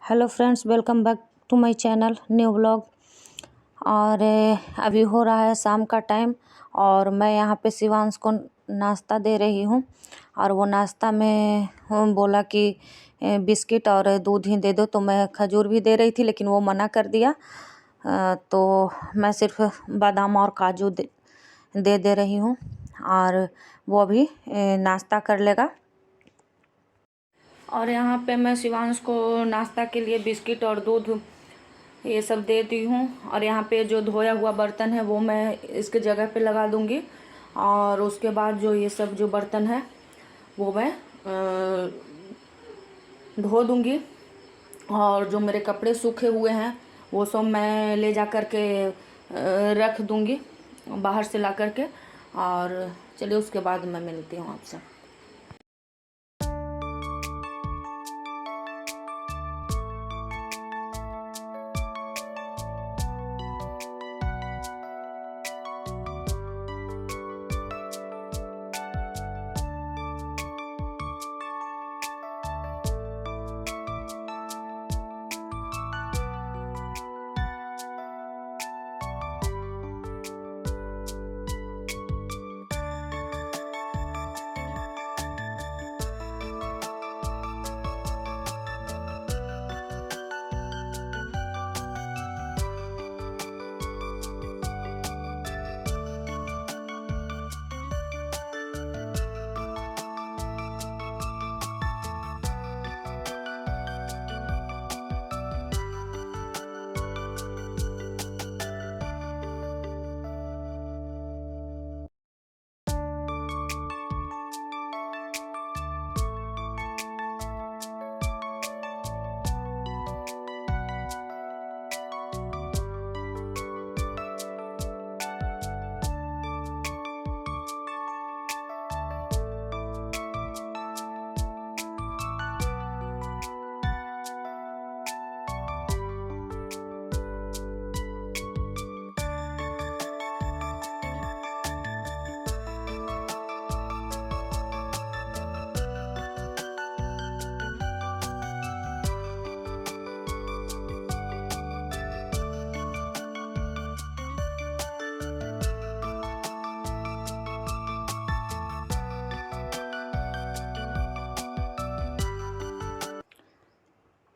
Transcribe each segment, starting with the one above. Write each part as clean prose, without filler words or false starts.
Hello friends, welcome back to my channel new blog. और अभी हो रहा है शाम का टाइम और मैं यहाँ पे शिवांश को नाश्ता दे रही हूँ। और वो नाश्ता में बोला कि बिस्किट और दूध ही दे दो, तो मैं खजूर भी दे रही थी लेकिन वो मना कर दिया। तो मैं सिर्फ बादाम और काजू दे रही हूँ और वो अभी नाश्ता कर लेगा। और यहाँ पे मैं शिवांश को नाश्ता के लिए बिस्किट और दूध ये सब दे दी हूँ। और यहाँ पे जो धोया हुआ बर्तन है वो मैं इसके जगह पे लगा दूँगी। और उसके बाद जो ये सब जो बर्तन है वो मैं धो दूँगी। और जो मेरे कपड़े सूखे हुए हैं वो सब मैं ले जा कर के रख दूँगी बाहर से ला कर के। और चलिए उसके बाद मैं मिलती हूँ आपसे।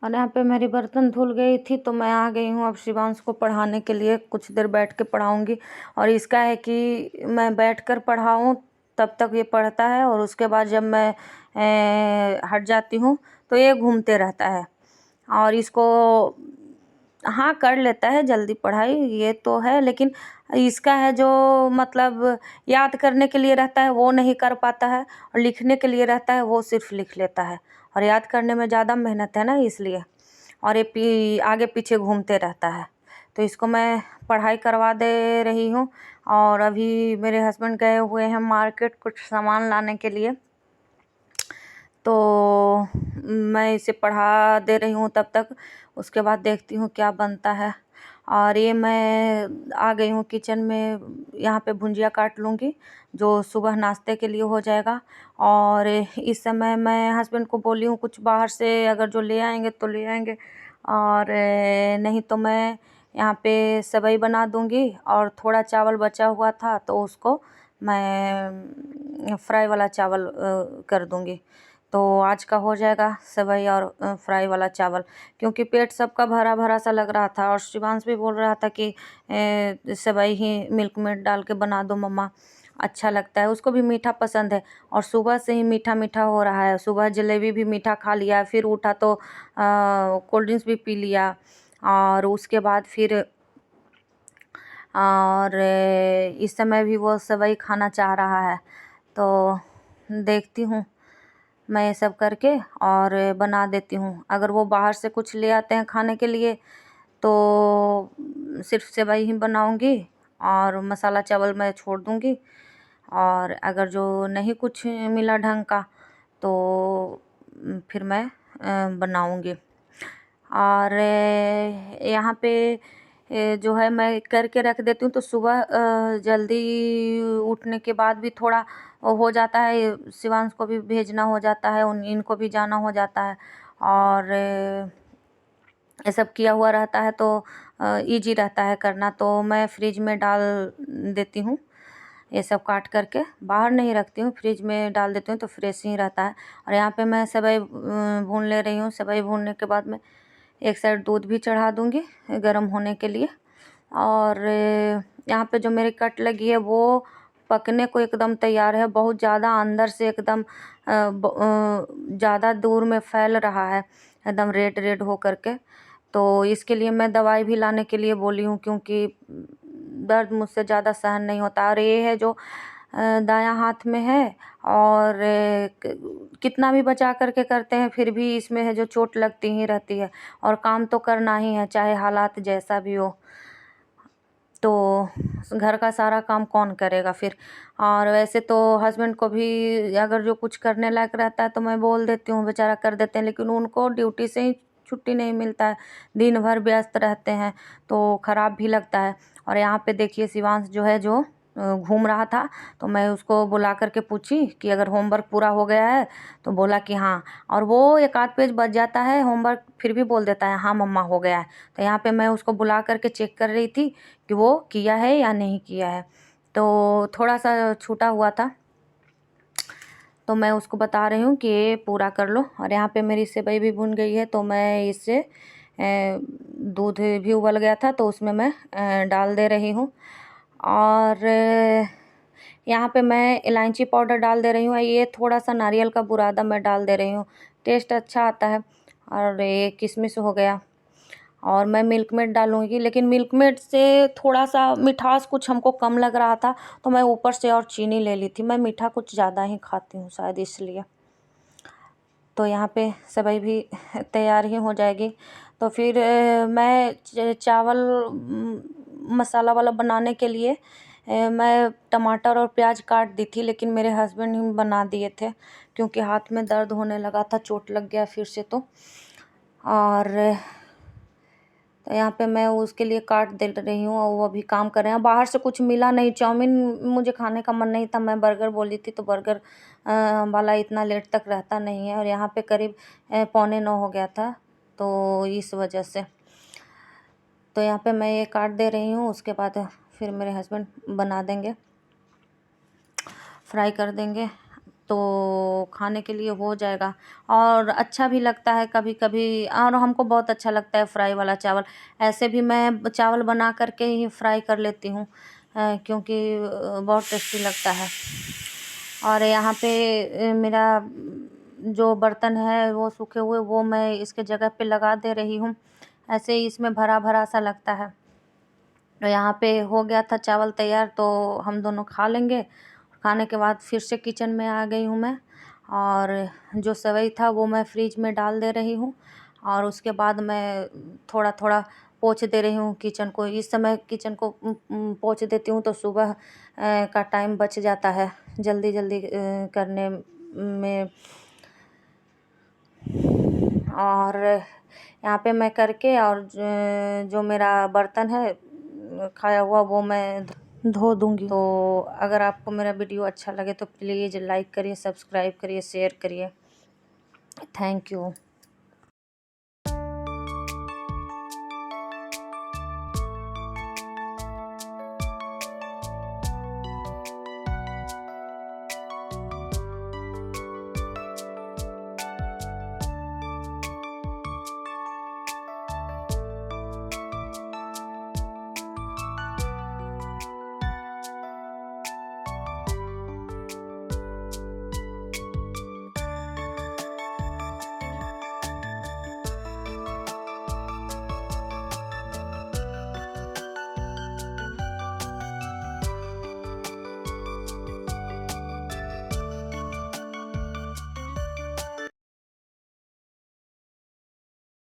और यहाँ पे मेरी बर्तन धुल गई थी तो मैं आ गई हूँ अब शिवांश को पढ़ाने के लिए। कुछ देर बैठ के पढ़ाऊँगी। और इसका है कि मैं बैठकर पढ़ाऊँ तब तक ये पढ़ता है और उसके बाद जब मैं हट जाती हूँ तो ये घूमते रहता है। और इसको हाँ कर लेता है जल्दी पढ़ाई, ये तो है, लेकिन इसका है जो मतलब याद करने के लिए रहता है वो नहीं कर पाता है और लिखने के लिए रहता है वो सिर्फ लिख लेता है। और याद करने में ज़्यादा मेहनत है ना, इसलिए। और ये आगे पीछे घूमते रहता है। तो इसको मैं पढ़ाई करवा दे रही हूँ। और अभी मेरे हस्बैंड गए हुए हैं मार्केट कुछ सामान लाने के लिए, तो मैं इसे पढ़ा दे रही हूँ तब तक। उसके बाद देखती हूँ क्या बनता है। और ये मैं आ गई हूँ किचन में, यहाँ पे भुंजिया काट लूँगी जो सुबह नाश्ते के लिए हो जाएगा। और इस समय मैं हस्बैंड को बोली हूँ कुछ बाहर से अगर जो ले आएंगे तो ले आएंगे, और नहीं तो मैं यहाँ पे सेवई बना दूँगी। और थोड़ा चावल बचा हुआ था तो उसको मैं फ्राई वाला चावल कर दूँगी। तो आज का हो जाएगा सेवई और फ्राई वाला चावल, क्योंकि पेट सबका भरा भरा सा लग रहा था। और शिवांश भी बोल रहा था कि सेवई ही मिल्क मेड डाल के बना दो मम्मा, अच्छा लगता है, उसको भी मीठा पसंद है। और सुबह से ही मीठा मीठा हो रहा है, सुबह जलेबी भी मीठा खा लिया, फिर उठा तो कोल्ड ड्रिंक्स भी पी लिया। और उसके बाद फिर और इस समय भी वो सेवई खाना चाह रहा है। तो देखती हूँ मैं ये सब करके और बना देती हूँ। अगर वो बाहर से कुछ ले आते हैं खाने के लिए तो सिर्फ सेवई ही बनाऊँगी और मसाला चावल मैं छोड़ दूँगी। और अगर जो नहीं कुछ मिला ढंग का तो फिर मैं बनाऊँगी। और यहाँ पे जो है मैं करके रख देती हूँ तो सुबह जल्दी उठने के बाद भी थोड़ा हो जाता है, शिवांश को भी भेजना हो जाता है, इनको भी जाना हो जाता है। और ये सब किया हुआ रहता है तो ईजी रहता है करना। तो मैं फ्रिज में डाल देती हूँ, ये सब काट करके बाहर नहीं रखती हूँ, फ्रिज में डाल देती हूँ तो फ्रेश ही रहता है। और यहाँ पे मैं सेवई भून ले रही हूँ। सेवई भूनने के बाद में एक साइड दूध भी चढ़ा दूँगी गर्म होने के लिए। और यहाँ पे जो मेरी कट लगी है वो पकने को एकदम तैयार है, बहुत ज़्यादा अंदर से एकदम ज़्यादा दूर में फैल रहा है, एकदम रेड रेड हो करके। तो इसके लिए मैं दवाई भी लाने के लिए बोली हूँ, क्योंकि दर्द मुझसे ज़्यादा सहन नहीं होता। और ये है जो दायां हाथ में है, और कितना भी बचा करके करते हैं फिर भी इसमें है जो चोट लगती ही रहती है। और काम तो करना ही है चाहे हालात जैसा भी हो, तो घर का सारा काम कौन करेगा फिर। और वैसे तो हस्बैंड को भी अगर जो कुछ करने लायक रहता है तो मैं बोल देती हूँ, बेचारा कर देते हैं, लेकिन उनको ड्यूटी से ही छुट्टी नहीं मिलता है, दिन भर व्यस्त रहते हैं, तो ख़राब भी लगता है। और यहाँ पे देखिए शिवांश जो है जो घूम रहा था, तो मैं उसको बुला करके पूछी कि अगर होमवर्क पूरा हो गया है, तो बोला कि हाँ। और वो एक आध पेज बच जाता है होमवर्क, फिर भी बोल देता है हाँ मम्मा हो गया है। तो यहाँ पे मैं उसको बुला करके चेक कर रही थी कि वो किया है या नहीं किया है। तो थोड़ा सा छूटा हुआ था, तो मैं उसको बता रही हूँ कि ये पूरा कर लो। और यहाँ पे मेरी सेवई भी भुन गई है, तो मैं इससे दूध भी उबल गया था तो उसमें मैं डाल दे रही हूँ। और यहाँ पे मैं इलायची पाउडर डाल दे रही हूँ। ये थोड़ा सा नारियल का बुरादा मैं डाल दे रही हूँ, टेस्ट अच्छा आता है। और ये किशमिश हो गया, और मैं मिल्क मेड डालूँगी, लेकिन मिल्क मेड से थोड़ा सा मिठास कुछ हमको कम लग रहा था, तो मैं ऊपर से और चीनी ले ली थी। मैं मीठा कुछ ज़्यादा ही खाती हूँ शायद इसलिए। तो यहाँ पे सेवई भी तैयार ही हो जाएगी। तो फिर मैं चावल मसाला वाला बनाने के लिए मैं टमाटर और प्याज काट दी थी, लेकिन मेरे हस्बैंड ही बना दिए थे, क्योंकि हाथ में दर्द होने लगा था, चोट लग गया फिर से। और तो यहाँ पे मैं उसके लिए काट दे रही हूँ, और वो अभी काम कर रहे हैं। बाहर से कुछ मिला नहीं, चाउमीन मुझे खाने का मन नहीं था, मैं बर्गर बोली थी, तो बर्गर वाला इतना लेट तक रहता नहीं है। और यहाँ पे करीब 8:45 हो गया था, तो इस वजह से। तो यहाँ पे मैं ये काट दे रही हूँ, उसके बाद फिर मेरे हस्बैंड बना देंगे, फ्राई कर देंगे, तो खाने के लिए हो जाएगा। और अच्छा भी लगता है कभी कभी, और हमको बहुत अच्छा लगता है फ्राई वाला चावल। ऐसे भी मैं चावल बना करके ही फ्राई कर लेती हूँ, क्योंकि बहुत टेस्टी लगता है। और यहाँ पे मेरा जो बर्तन है वो सूखे हुए, वो मैं इसके जगह पे लगा दे रही हूँ, ऐसे ही इसमें भरा भरा सा लगता है। तो यहाँ पे हो गया था चावल तैयार, तो हम दोनों खा लेंगे। खाने के बाद फिर से किचन में आ गई हूँ मैं, और जो सेवई था वो मैं फ्रिज में डाल दे रही हूँ। और उसके बाद मैं थोड़ा थोड़ा पोंछ दे रही हूँ किचन को। इस समय किचन को पोंछ देती हूँ तो सुबह का टाइम बच जाता है जल्दी जल्दी करने में। और यहाँ पे मैं करके, और जो मेरा बर्तन है खाया हुआ वो मैं धो दूँगी। तो अगर आपको मेरा वीडियो अच्छा लगे तो प्लीज़ लाइक करिए, सब्सक्राइब करिए, शेयर करिए। Thank you.